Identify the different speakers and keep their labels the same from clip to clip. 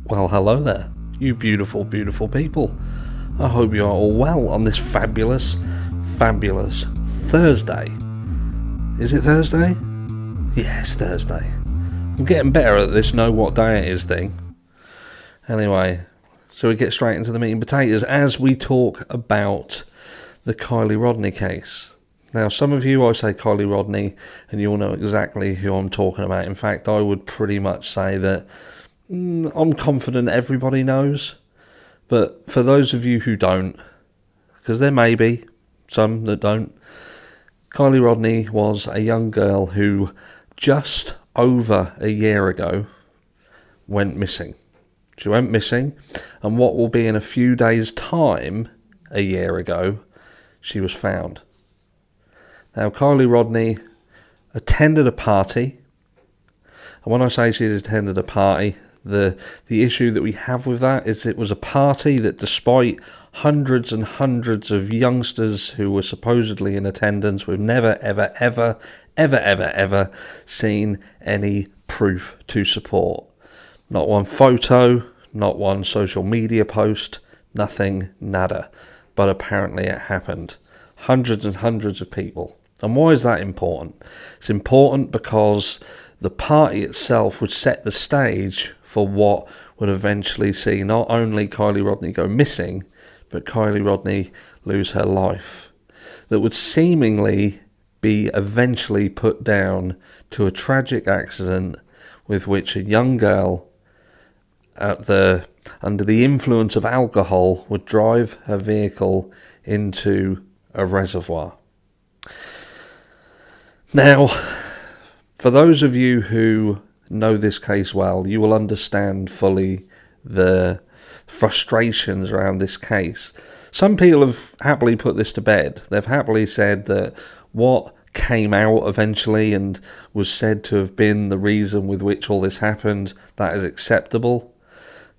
Speaker 1: Well, hello there, you beautiful, beautiful people. I hope you are all well on this fabulous, fabulous Thursday. Is it Thursday? Yes, Thursday. I'm getting better at this know what day it is thing. Anyway, so we get straight into the meat and potatoes as we talk about the Kiely Rodni case. Now, some of you, I say Kiely Rodni, and you'll know exactly who I'm talking about. In fact, I would pretty much say that I'm confident everybody knows. But for those of you who don't, because there may be some that don't, Kiely Rodni was a young girl who just over a year ago went missing. She went missing, and what will be in a few days' time, a year ago, she was found. Now, Kiely Rodni attended a party, and when I say she attended a party, the issue that we have with that is it was a party that, despite hundreds and hundreds of youngsters who were supposedly in attendance, we've never, ever seen any proof to support. Not one photo, not one social media post, nothing, nada. But apparently it happened. Hundreds and hundreds of people. And why is that important? It's important because the party itself would set the stage for what would eventually see not only Kiely Rodni go missing, but Kiely Rodni lose her life. That would seemingly be eventually put down to a tragic accident with which a young girl under the influence of alcohol would drive her vehicle into a reservoir. Now, for those of you who know this case well, you will understand fully the frustrations around this case. Some people have happily put this to bed. They've happily said that what came out eventually and was said to have been the reason with which all this happened, that is acceptable.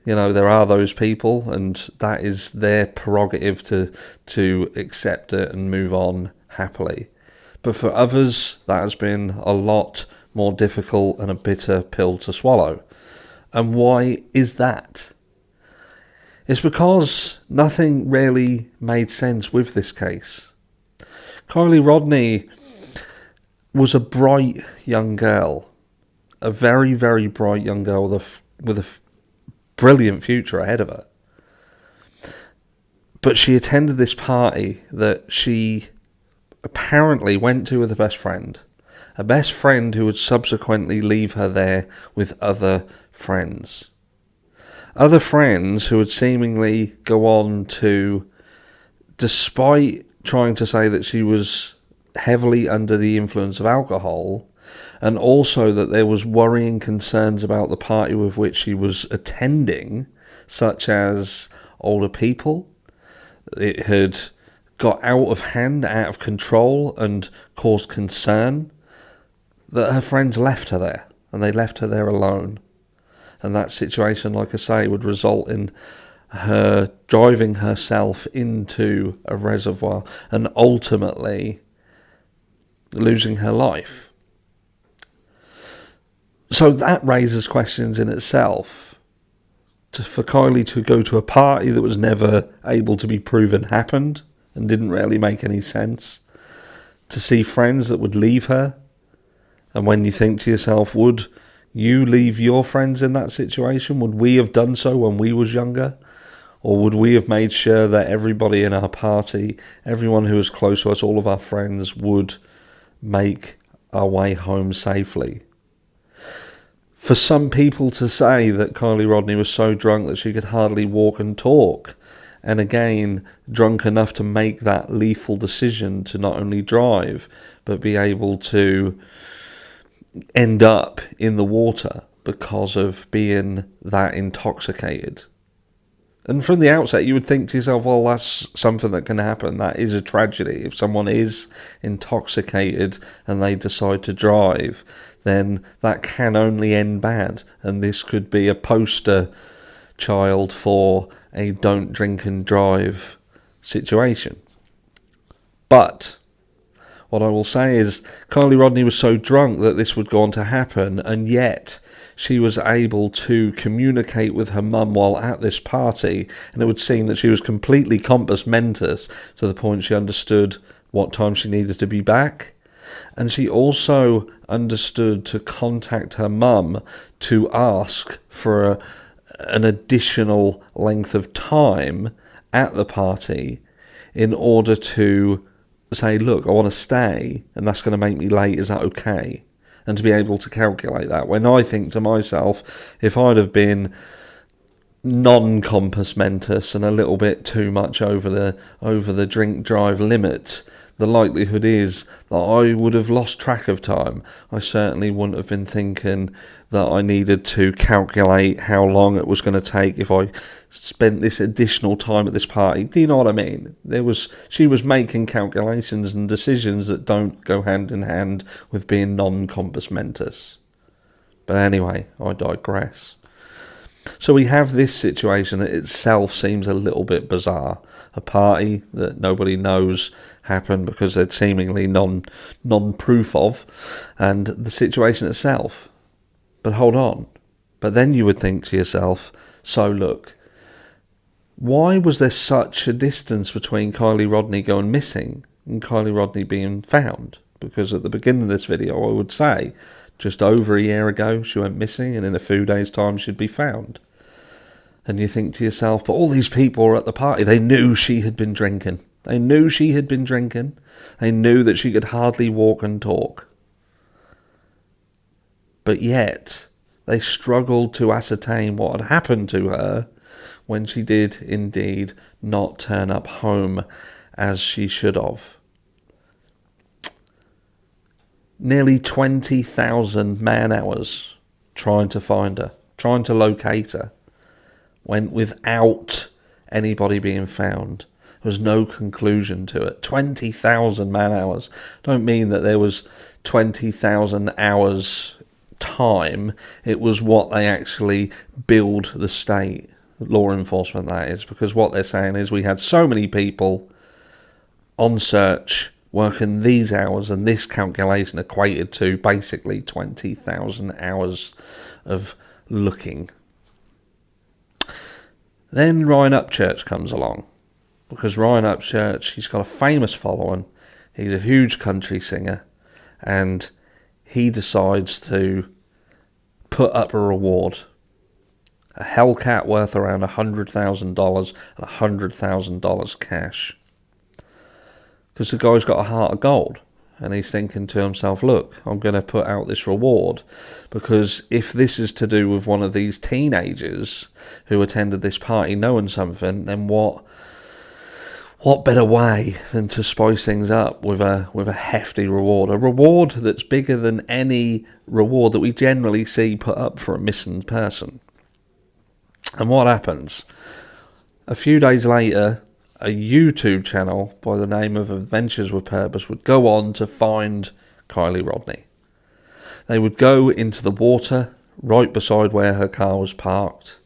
Speaker 1: You know, there are those people, and that is their prerogative to accept it and move on happily. But for others, that has been a lot more difficult and a bitter pill to swallow. And why is that? It's because nothing really made sense with this case. Kiely Rodni was a bright young girl, a very, very bright young girl with a brilliant future ahead of her. But she attended this party that she apparently went to with a best friend who would subsequently leave her there with other friends. Other friends who would seemingly go on to, despite trying to say that she was heavily under the influence of alcohol, and also that there was worrying concerns about the party with which she was attending, such as older people. It had got out of hand, out of control, and caused concern, that her friends left her there, and they left her there alone. And that situation, like I say, would result in her driving herself into a reservoir and ultimately losing her life. So that raises questions in itself. For Kiely to go to a party that was never able to be proven happened and didn't really make any sense. To see friends that would leave her. And when you think to yourself, would you leave your friends in that situation? Would we have done so when we was younger? Or would we have made sure that everybody in our party, everyone who was close to us, all of our friends, would make our way home safely? For some people to say that Kiely Rodni was so drunk that she could hardly walk and talk, and again, drunk enough to make that lethal decision to not only drive, but be able to end up in the water because of being that intoxicated. And from the outset, you would think to yourself, well, that's something that can happen. That is a tragedy. If someone is intoxicated and they decide to drive, then that can only end bad. And this could be a poster child for a don't drink and drive situation. But What I will say is Kiely Rodni was so drunk that this would go on to happen, and yet she was able to communicate with her mum while at this party, and it would seem that she was completely compos mentis to the point she understood what time she needed to be back. And she also understood to contact her mum to ask for an additional length of time at the party in order to say, look, I want to stay and that's going to make me late, is that okay? And to be able to calculate that. When I think to myself, if I'd have been non-compos mentis and a little bit too much over the drink drive limit, the likelihood is that I would have lost track of time. I certainly wouldn't have been thinking that I needed to calculate how long it was going to take if I spent this additional time at this party. Do you know what I mean? She was making calculations and decisions that don't go hand in hand with being non-compos mentis. But anyway, I digress. So we have this situation that itself seems a little bit bizarre. A party that nobody knows happened because they're seemingly non-proof of, and the situation itself. But hold on. But then you would think to yourself, so look, why was there such a distance between Kiely Rodni going missing and Kiely Rodni being found? Because at the beginning of this video I would say just over a year ago she went missing, and in a few days' time she'd be found. And you think to yourself, but all these people were at the party. They knew she had been drinking. They knew she had been drinking. They knew that she could hardly walk and talk. But yet, they struggled to ascertain what had happened to her when she did indeed not turn up home as she should have. Nearly 20,000 man-hours trying to find her, trying to locate her, went without anybody being found. There was no conclusion to it. 20,000 man-hours. Don't mean that there was 20,000 hours time. It was what they actually billed the state, law enforcement that is, because what they're saying is we had so many people on search working these hours, and this calculation equated to basically 20,000 hours of looking. Then Ryan Upchurch comes along, because Ryan Upchurch, he's got a famous following. He's a huge country singer, and he decides to put up a reward, a Hellcat worth around $100,000 and $100,000 cash. Because the guy's got a heart of gold, and he's thinking to himself, look, I'm going to put out this reward, because if this is to do with one of these teenagers who attended this party knowing something, then what better way than to spice things up with a hefty reward, a reward that's bigger than any reward that we generally see put up for a missing person. And what happens? A few days later, a YouTube channel by the name of Adventures with Purpose would go on to find Kiely Rodni. They would go into the water right beside where her car was parked,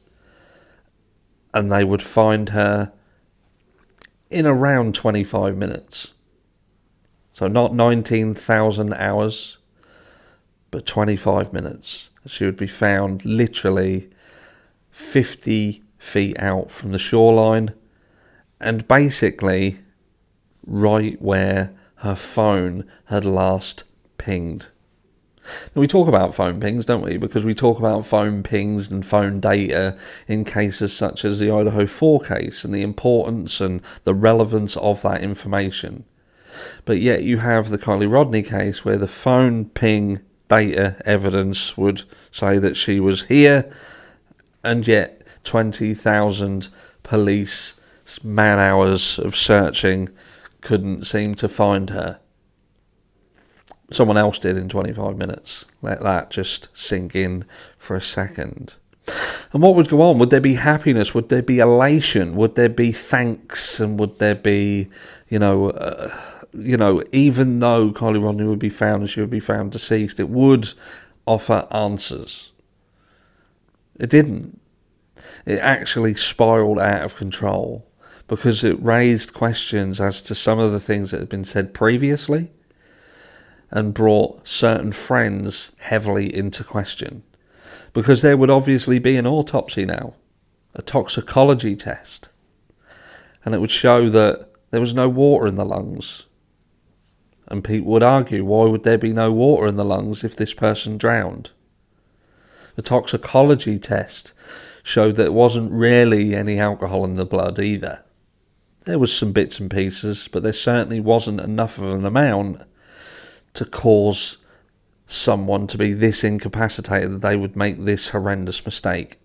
Speaker 1: and they would find her in around 25 minutes. So not 19,000 hours, but 25 minutes. She would be found literally 50 feet out from the shoreline, and basically right where her phone had last pinged. Now, we talk about phone pings, don't we? Because we talk about phone pings and phone data in cases such as the Idaho 4 case and the importance and the relevance of that information. But yet you have the Kiely Rodni case where the phone ping data evidence would say that she was here, and yet 20,000 police man-hours of searching couldn't seem to find her. Someone else did in 25 minutes. Let that just sink in for a second. And what would go on? Would there be happiness? Would there be elation? Would there be thanks? And would there be, even though Kiely Rodni would be found and she would be found deceased, it would offer answers. It didn't. It actually spiraled out of control because it raised questions as to some of the things that had been said previously, and brought certain friends heavily into question. Because there would obviously be an autopsy now, a toxicology test, and it would show that there was no water in the lungs. And people would argue, why would there be no water in the lungs if this person drowned? The toxicology test showed that there wasn't really any alcohol in the blood either. There was some bits and pieces, but there certainly wasn't enough of an amount to cause someone to be this incapacitated that they would make this horrendous mistake.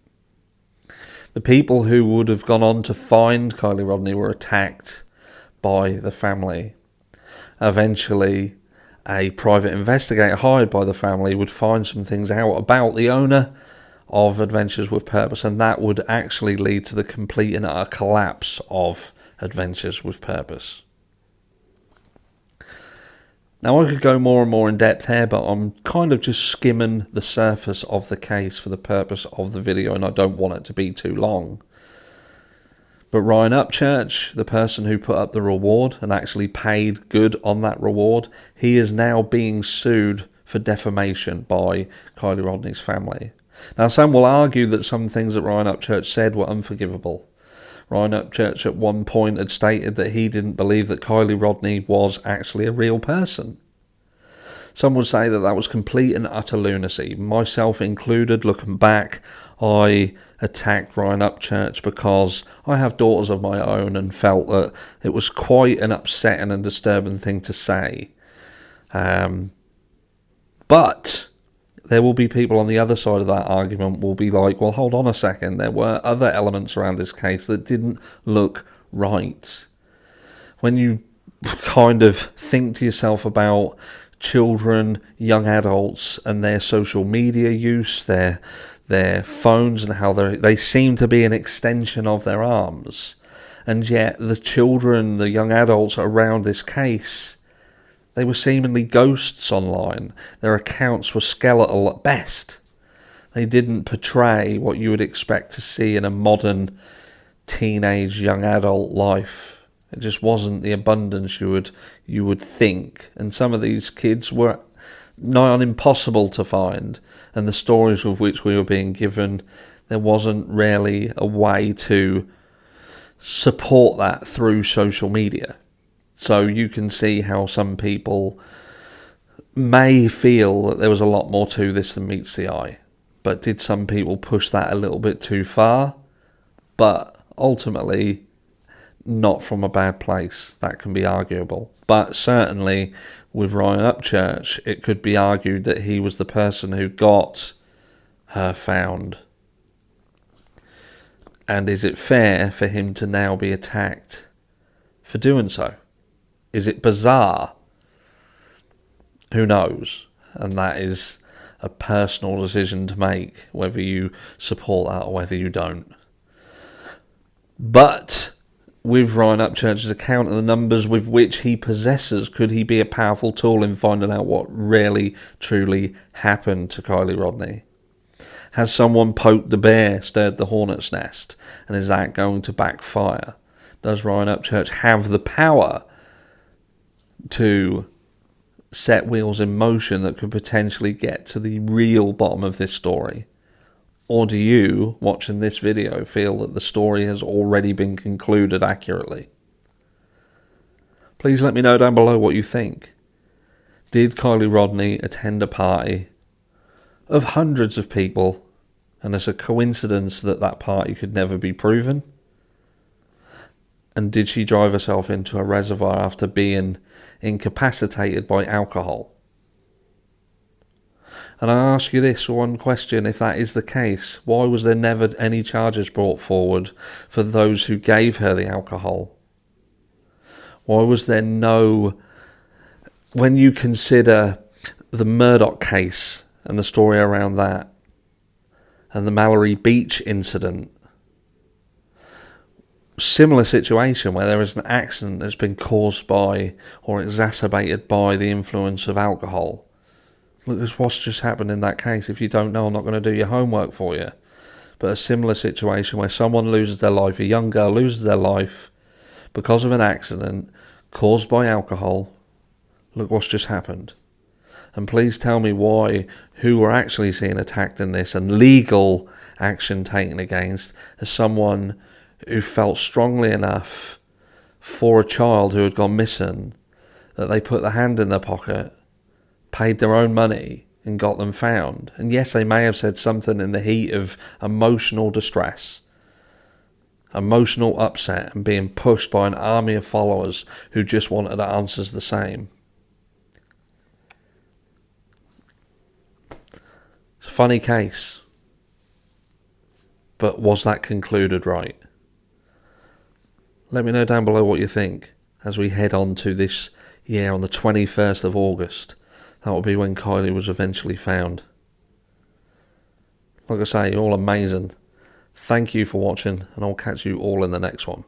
Speaker 1: The people who would have gone on to find Kiely Rodni were attacked by the family. Eventually, a private investigator hired by the family would find some things out about the owner of Adventures with Purpose, and that would actually lead to the complete and utter collapse of Adventures with Purpose. Now, I could go more and more in depth here, but I'm kind of just skimming the surface of the case for the purpose of the video, and I don't want it to be too long. But Ryan Upchurch, the person who put up the reward and actually paid good on that reward, he is now being sued for defamation by Kiely Rodni's family. Now, some will argue that some things that Ryan Upchurch said were unforgivable. Ryan Upchurch at one point had stated that he didn't believe that Kiely Rodni was actually a real person. Some would say that that was complete and utter lunacy. Myself included, looking back, I attacked Ryan Upchurch because I have daughters of my own and felt that it was quite an upsetting and disturbing thing to say. But there will be people on the other side of that argument will be like, well, hold on a second, there were other elements around this case that didn't look right. When you kind of think to yourself about children, young adults and their social media use, their phones, and how they seem to be an extension of their arms, and yet the children, the young adults around this case, they were seemingly ghosts online. Their accounts were skeletal at best. They didn't portray what you would expect to see in a modern teenage young adult life. It just wasn't the abundance you would think. And some of these kids were nigh on impossible to find. And the stories with which we were being given, there wasn't really a way to support that through social media. So you can see how some people may feel that there was a lot more to this than meets the eye. But did some people push that a little bit too far? But ultimately, not from a bad place. That can be arguable. But certainly, with Ryan Upchurch, it could be argued that he was the person who got her found. And is it fair for him to now be attacked for doing so? Is it bizarre? Who knows? And that is a personal decision to make, whether you support that or whether you don't. But with Ryan Upchurch's account and the numbers with which he possesses, could he be a powerful tool in finding out what really, truly happened to Kiely Rodni? Has someone poked the bear, stirred the hornet's nest? And is that going to backfire? Does Ryan Upchurch have the power to set wheels in motion that could potentially get to the real bottom of this story? Or do you, watching this video, feel that the story has already been concluded accurately? Please let me know down below what you think. Did Kiely Rodni attend a party of hundreds of people, and it's a coincidence that that party could never be proven? And did she drive herself into a reservoir after being incapacitated by alcohol? And I ask you this one question: if that is the case, why was there never any charges brought forward for those who gave her the alcohol? Why was there no... When you consider the Murdoch case and the story around that, and the Mallory Beach incident, similar situation where there is an accident that's been caused by or exacerbated by the influence of alcohol. Look at what's just happened in that case. If you don't know, I'm not going to do your homework for you. But a similar situation where someone loses their life, a young girl loses their life because of an accident caused by alcohol. Look what's just happened. And please tell me who were actually seen attacked in this and legal action taken against, as someone who felt strongly enough for a child who had gone missing that they put their hand in their pocket, paid their own money, and got them found. And yes, they may have said something in the heat of emotional distress, emotional upset, and being pushed by an army of followers who just wanted answers the same. It's a funny case, but was that concluded right? Let me know down below what you think as we head on to this year on the 21st of August. That will be when Kiely was eventually found. Like I say, you're all amazing. Thank you for watching, and I'll catch you all in the next one.